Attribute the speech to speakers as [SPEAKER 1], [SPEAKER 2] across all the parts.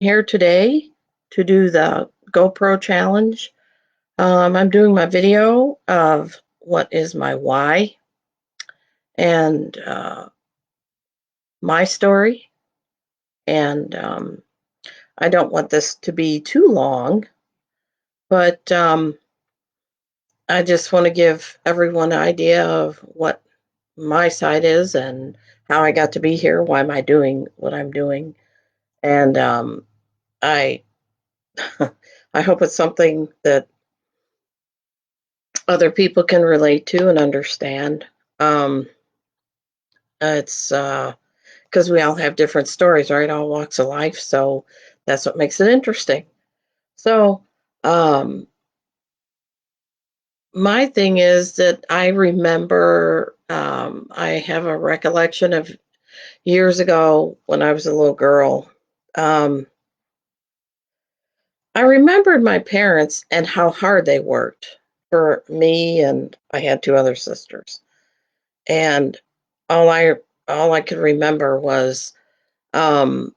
[SPEAKER 1] Here today to do the GoPro challenge. I'm doing my video of what is my why and my story. And I don't want this to be too long, but I just want to give everyone an idea of what my side is and how I got to be here. Why am I doing what I'm doing? And I I hope it's something that other people can relate to and understand. Um, it's because we all have different stories, right? All walks of life. So that's what makes it interesting. So, um, my thing is that I remember, I have a recollection of years ago when I was a little girl. Um, I remembered my parents and how hard they worked for me, and I had two other sisters. And all I all I could remember was um,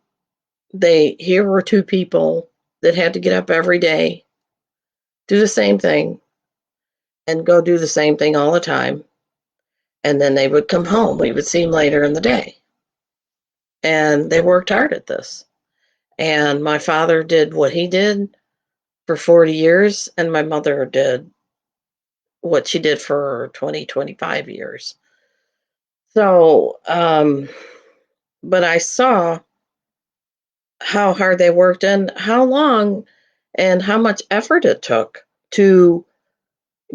[SPEAKER 1] they here were two people that had to get up every day, do the same thing, and go do the same thing all the time. And then they would come home. We would see them later in the day. And they worked hard at this. And my father did what he did for 40 years, and my mother did what she did for 20, 25 years. So, but I saw how hard they worked and how long and how much effort it took to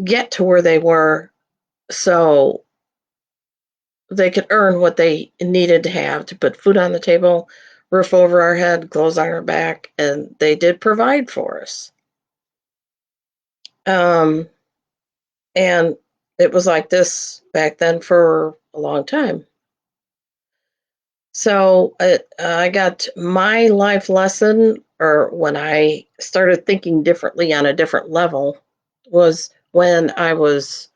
[SPEAKER 1] get to where they were so they could earn what they needed to have to put food on the table, roof over our head, clothes on our back, and they did provide for us. Um, and it was like this back then for a long time. So I got my life lesson, or when I started thinking differently on a different level, was when I was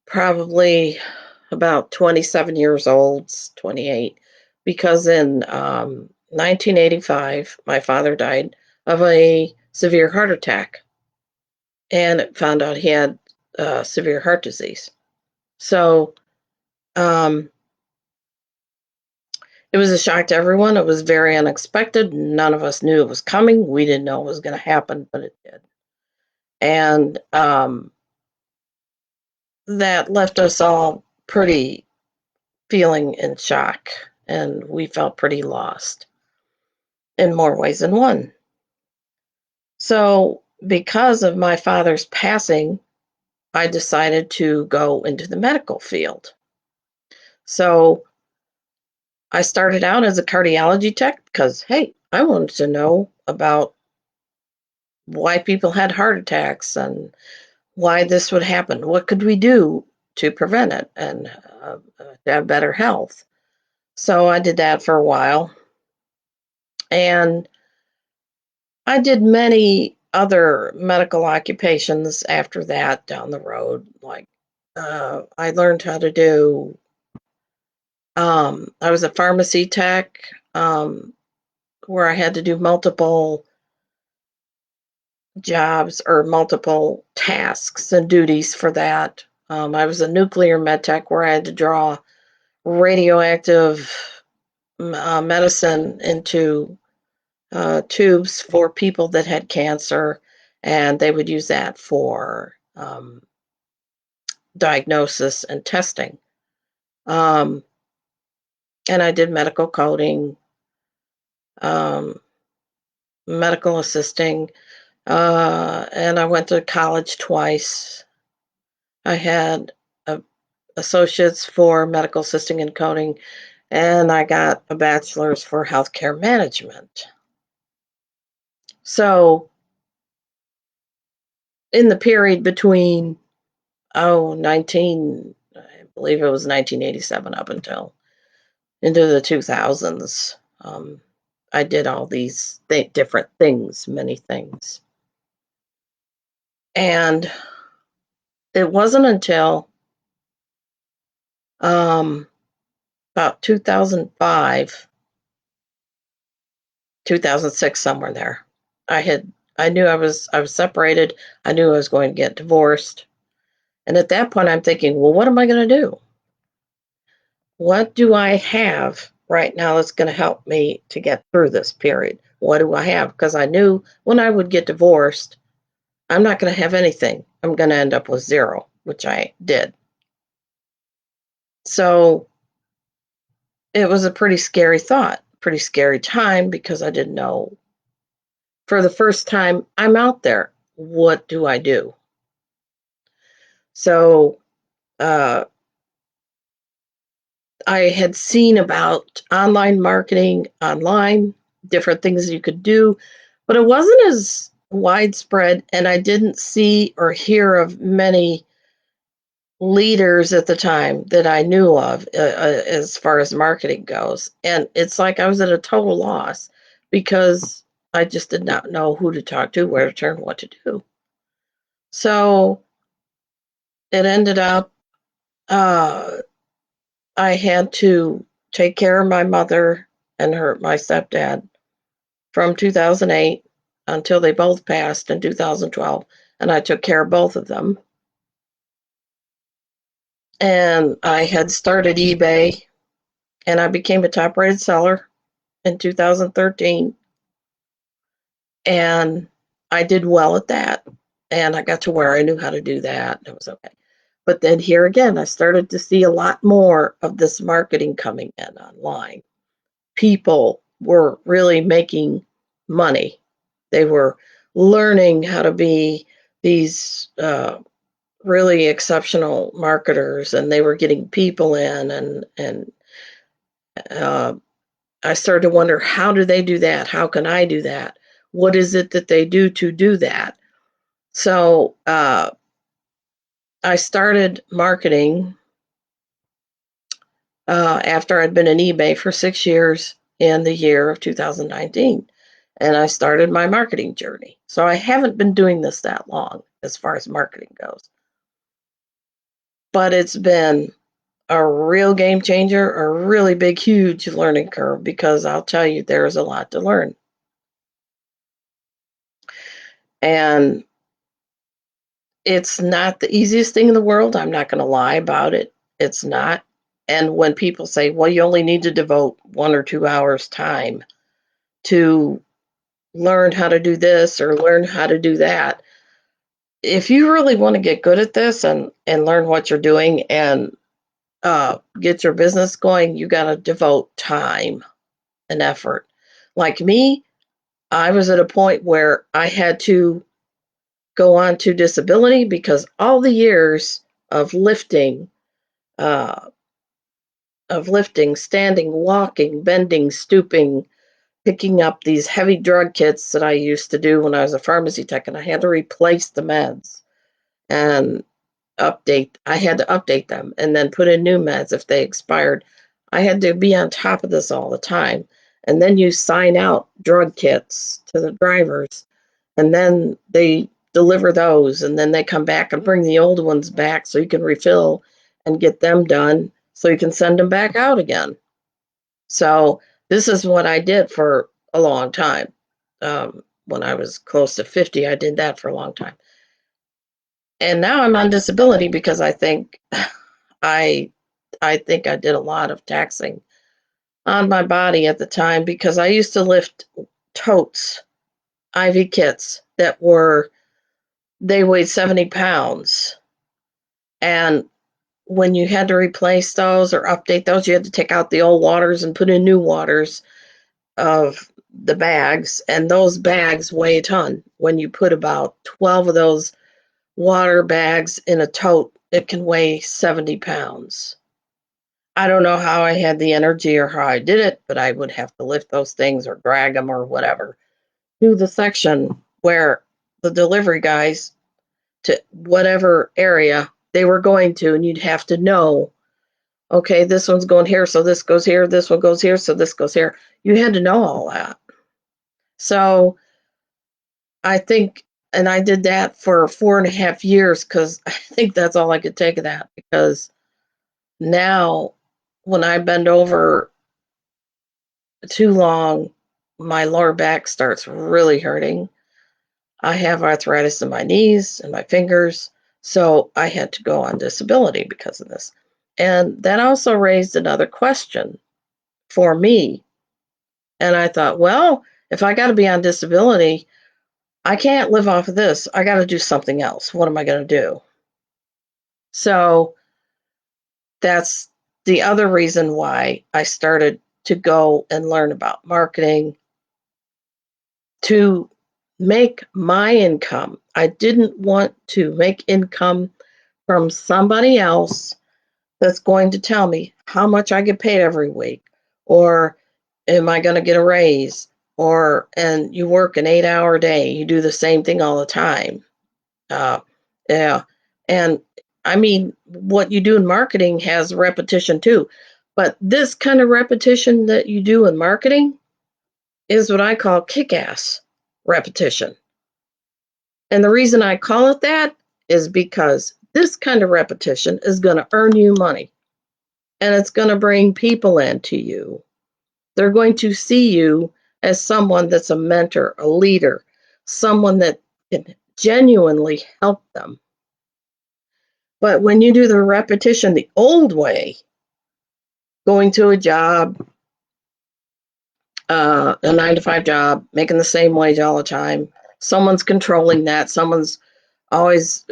[SPEAKER 1] probably about 27 years old, 28, because in 1985, my father died of a severe heart attack and found out he had severe heart disease. So um, it was a shock to everyone. It was very unexpected. None of us knew it was coming. We didn't know it was going to happen, but it did. And that left us all pretty feeling in shock, and we felt pretty lost in more ways than one. So, because of my father's passing, I decided to go into the medical field. So, I started out as a cardiology tech because, hey, I wanted to know about why people had heart attacks and why this would happen. What could we do to prevent it and to have better health? So, I did that for a while. And I did many other medical occupations after that down the road. Like, I learned how to do, I was a pharmacy tech where I had to do multiple jobs or multiple tasks and duties for that. I was a nuclear med tech where I had to draw radioactive medicine into tubes for people that had cancer, and they would use that for diagnosis and testing. Um, and I did medical coding, um, medical assisting, and I went to college twice. I had a, associates for medical assisting and coding, and I got a bachelor's for healthcare management. So in the period between 19, I believe it was 1987 up until into the 2000s. I did all these different things, many things. And it wasn't until um, about 2005 2006, somewhere there. I had I knew I was separated. I knew I was going to get divorced. And at that point I'm thinking, well, what am I going to do? What do I have right now that's going to help me to get through this period? What do I have? Because I knew when I would get divorced, I'm not going to have anything. I'm going to end up with zero, which I did. So it was a pretty scary thought, pretty scary time because I didn't know. For the first time, I'm out there. What do I do? So uh, I had seen about online marketing online, different things you could do, but it wasn't as widespread, and I didn't see or hear of many leaders at the time that I knew of as far as marketing goes. And it's like I was at a total loss because I just did not know who to talk to, where to turn, what to do. So it ended up uh, I had to take care of my mother and my stepdad from 2008 until they both passed in 2012, and I took care of both of them. And I had started eBay, and I became a top-rated seller in 2013, and I did well at that. And I got to where I knew how to do that. It was okay. But then here again, I started to see a lot more of this marketing coming in online. People were really making money. They were learning how to be these really exceptional marketers, and they were getting people in, and uh, I started to wonder, how do they do that? How can I do that? What is it that they do to do that? So I started marketing after I'd been in eBay for 6 years in the year of 2019. And I started my marketing journey. So I haven't been doing this that long as far as marketing goes. But it's been a real game changer, a really big, huge learning curve because I'll tell you, there's a lot to learn. And it's not the easiest thing in the world. I'm not going to lie about it. It's not. And when people say, well, you only need to devote 1 or 2 hours time to learn how to do this or learn how to do that, if you really want to get good at this and learn what you're doing and get your business going, you got to devote time and effort. Like me, I was at a point where I had to go on to disability because all the years of lifting, uh, standing, walking, bending, stooping, picking up these heavy drug kits that I used to do when I was a pharmacy tech, and I had to replace the meds and I had to update them and then put in new meds if they expired. I had to be on top of this all the time. And then you sign out drug kits to the drivers, and then they deliver those, and then they come back and bring the old ones back so you can refill and get them done so you can send them back out again. So this is what I did for a long time. When I was close to 50, I did that for a long time. And now I'm on disability because I I think I did a lot of taxing on my body at the time because I used to lift totes, IV kits they weighed 70 pounds. And when you had to replace those or update those, you had to take out the old waters and put in new waters of the bags. And those bags weigh a ton. When you put about 12 of those water bags in a tote, it can weigh 70 pounds. I don't know how I had the energy or how I did it, but I would have to lift those things or drag them or whatever to the section where the delivery guys to whatever area they were going to, and you'd have to know, okay, this one's going here, so this goes here, this one goes here, so this goes here. You had to know all that. So I think, and I did that for 4.5 years because I think that's all I could take of that. Because now, when I bend over too long, my lower back starts really hurting. I have arthritis in my knees and my fingers, so I had to go on disability because of this. And that also raised another question for me. And I thought, well, if I got to be on disability, I can't live off of this. I got to do something else. What am I going to do? So that's the other reason why I started to go and learn about marketing to make my income. I didn't want to make income from somebody else that's going to tell me how much I get paid every week, or am I going to get a raise, or and you work an 8-hour day, you do the same thing all the time. Uh, yeah, and I mean, what you do in marketing has repetition too, but this kind of repetition that you do in marketing is what I call kick-ass repetition. And the reason I call it that is because this kind of repetition is going to earn you money, and it's going to bring people into you. They're going to see you as someone that's a mentor, a leader, someone that can genuinely help them. But when you do the repetition the old way, going to a job, a 9 to 5 job, making the same wage all the time, someone's controlling that, someone's always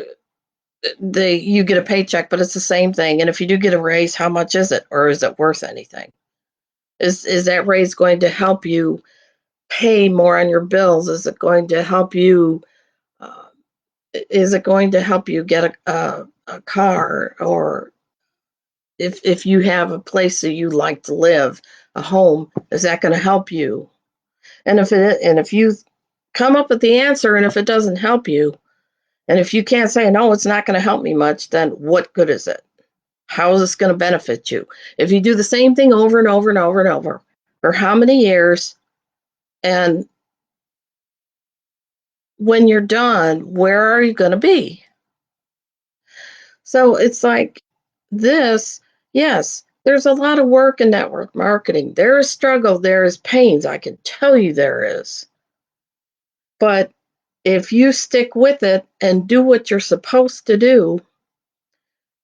[SPEAKER 1] you get a paycheck, but it's the same thing. And if you do get a raise, how much is it, or is it worth anything? Is that raise going to help you pay more on your bills? Is it going to help you? Uh, is it going to help you get a car, or if you have a place that you like to live, a home? Is that going to help you? And if you come up with the answer, and if it doesn't help you, and if you can't say no, it's not going to help me much, then what good is it? How is this going to benefit you? If you do the same thing over and over and over and over for how many years, and when you're done, where are you going to be? So it's like this, yes, there's a lot of work in network marketing. There is struggle, there is pains. I can tell you there is. But if you stick with it and do what you're supposed to do,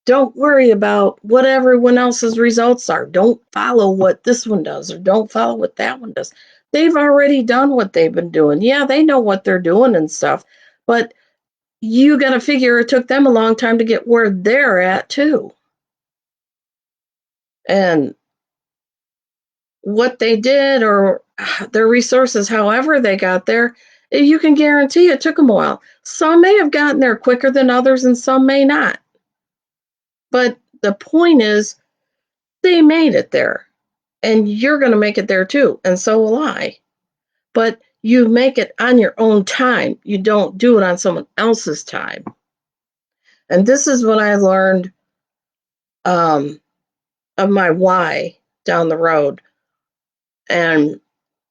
[SPEAKER 1] don't worry about what everyone else's results are. Don't follow what this one does, or don't follow what that one does. They've already done what they've been doing. Yeah, they know what they're doing and stuff, but you got to figure it took them a long time to get where they're at too. And what they did, or their resources, however they got there, you can guarantee it took them a while. Some may have gotten there quicker than others, and some may not. But the point is, they made it there, and you're going to make it there too, and so will I. But you make it on your own time. You don't do it on someone else's time. And this is what I learned of my why down the road. And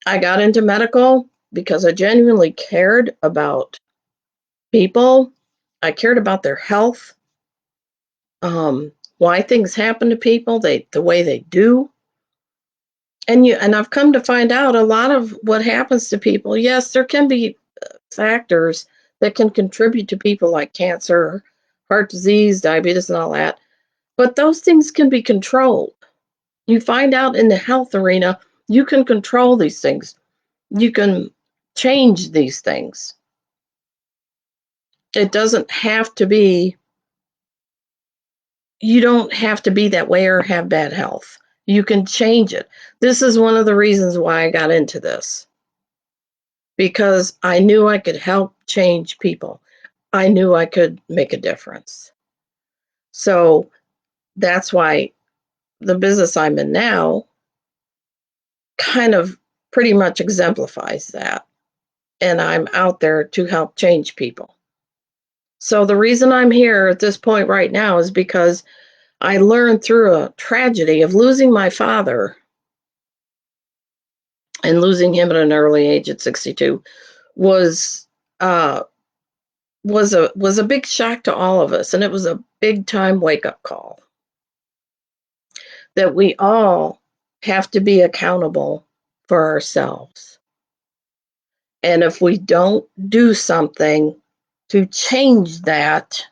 [SPEAKER 1] I got into medical because I genuinely cared about people. I cared about their health, why things happen to people, the way they do. And I've come to find out a lot of what happens to people. Yes, there can be factors that can contribute to people like cancer, heart disease, diabetes, and all that. But those things can be controlled. You find out in the health arena, you can control these things. You can change these things. It doesn't have to be, you don't have to be that way or have bad health. You can change it. This is one of the reasons why I got into this, because I knew I could help change people. I knew I could make a difference. So that's why the business I'm in now kind of pretty much exemplifies that. And I'm out there to help change people. So the reason I'm here at this point right now is because I learned through a tragedy of losing my father, and losing him at an early age at 62 was uh, was a big shock to all of us, and it was a big time wake up call that we all have to be accountable for ourselves. And if we don't do something to change that,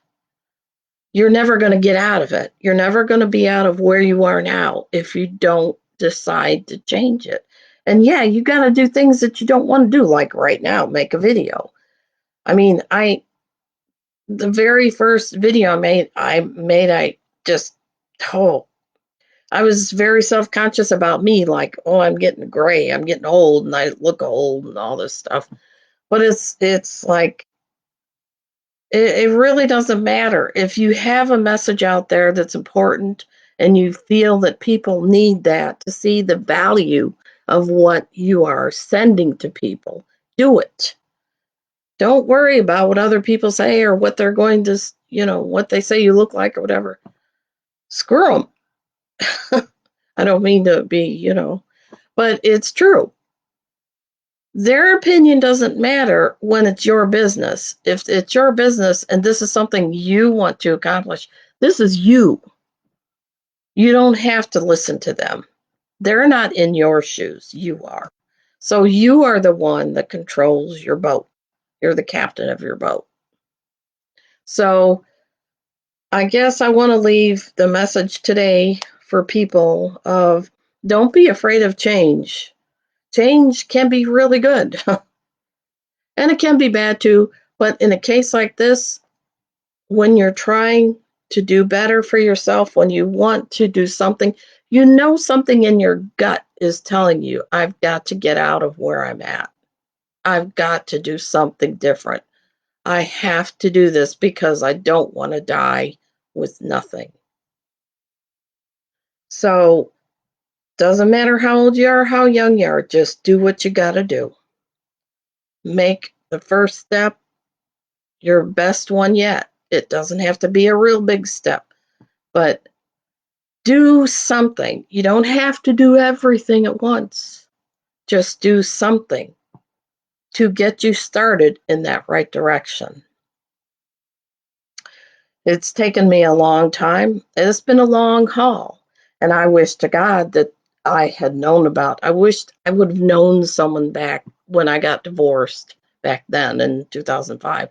[SPEAKER 1] you're never going to get out of it. You're never going to be out of where you are now if you don't decide to change it. And yeah, you got to do things that you don't want to do, like right now, make a video. I mean, the very first video I just, oh, I was very self-conscious about me, like, oh, I'm getting gray, I'm getting old, and I look old and all this stuff. But it's like it really doesn't matter. If you have a message out there that's important and you feel that people need that to see the value of what you are sending to people, do it. Don't worry about what other people say or what they're going to, what they say you look like or whatever. Screw them. I don't mean to be, but it's true. Their opinion doesn't matter when it's your business. If it's your business and this is something you want to accomplish, this is you. You don't have to listen to them. They're not in your shoes. You are. So you are the one that controls your boat. You're the captain of your boat. So I guess I want to leave the message today for people of don't be afraid of change. Change can be really good. And it can be bad too, but in a case like this, when you're trying to do better for yourself, when you want to do something, something in your gut is telling you, I've got to get out of where I'm at. I've got to do something different. I have to do this because I don't want to die with nothing. So, doesn't matter how old you are, how young you are, just do what you got to do. Make the first step your best one yet. It doesn't have to be a real big step, but do something. You don't have to do everything at once. Just do something to get you started in that right direction. It's taken me a long time. It's been a long haul. And I wish to God that I had known about. I wished I would have known someone back when I got divorced back then in 2005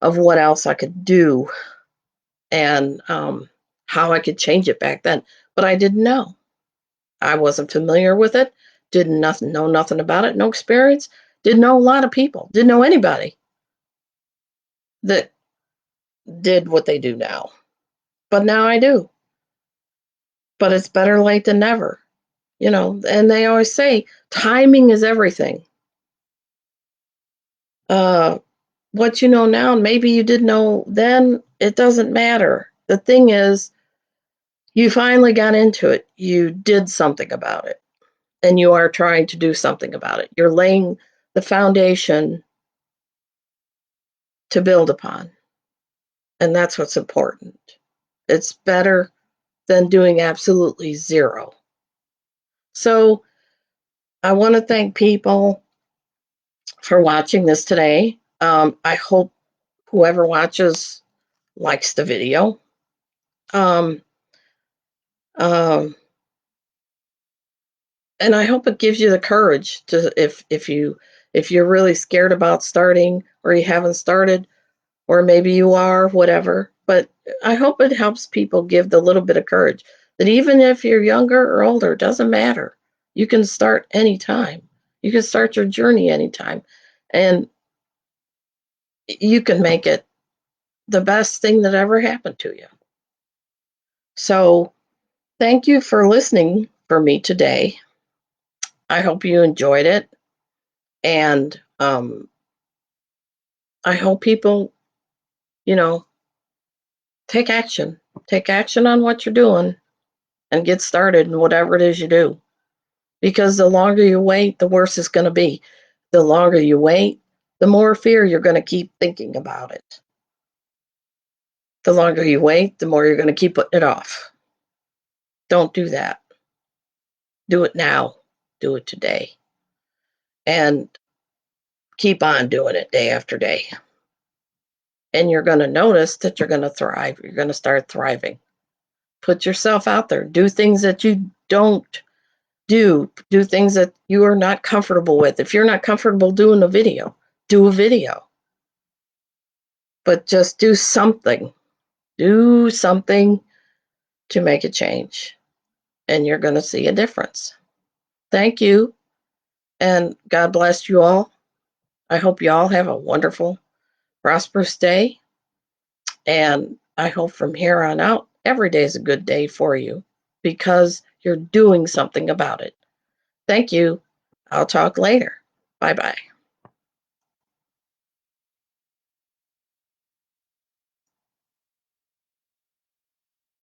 [SPEAKER 1] of what else I could do and how I could change it back then. But I didn't know. I wasn't familiar with it. Didn't know nothing about it. No experience. Didn't know a lot of people. Didn't know anybody that did what they do now. But now I do. But it's better late than never. And they always say timing is everything. Uh, what you know now, maybe you didn't know then, it doesn't matter. The thing is, you finally got into it. You did something about it. And you are trying to do something about it. You're laying the foundation to build upon. And that's what's important. It's better than doing absolutely zero. So I want to thank people for watching this today. I hope whoever watches likes the video. Um, um, and I hope it gives you the courage to if you're really scared about starting or you haven't started, or maybe you are, whatever. But I hope it helps people give the little bit of courage that even if you're younger or older, it doesn't matter. You can start anytime. You can start your journey anytime. And you can make it the best thing that ever happened to you. So thank you for listening for me today. I hope you enjoyed it. And I hope people, you know, take action. Take action on what you're doing and get started in whatever it is you do. Because the longer you wait, the worse it's going to be. The longer you wait, the more fear you're going to keep thinking about it. The longer you wait, the more you're going to keep putting it off. Don't do that. Do it now. Do it today. And keep on doing it day after day. And you're going to notice that you're going to thrive. You're going to start thriving. Put yourself out there. Do things that you don't Do things that you are not comfortable with. If you're not comfortable doing a video, do a video. But just do something. Do something to make a change, and you're going to see a difference. Thank you, and God bless you all. I hope you all have a wonderful, prosperous day, and I hope from here on out, every day is a good day for you because you're doing something about it. Thank you. I'll talk later. Bye bye.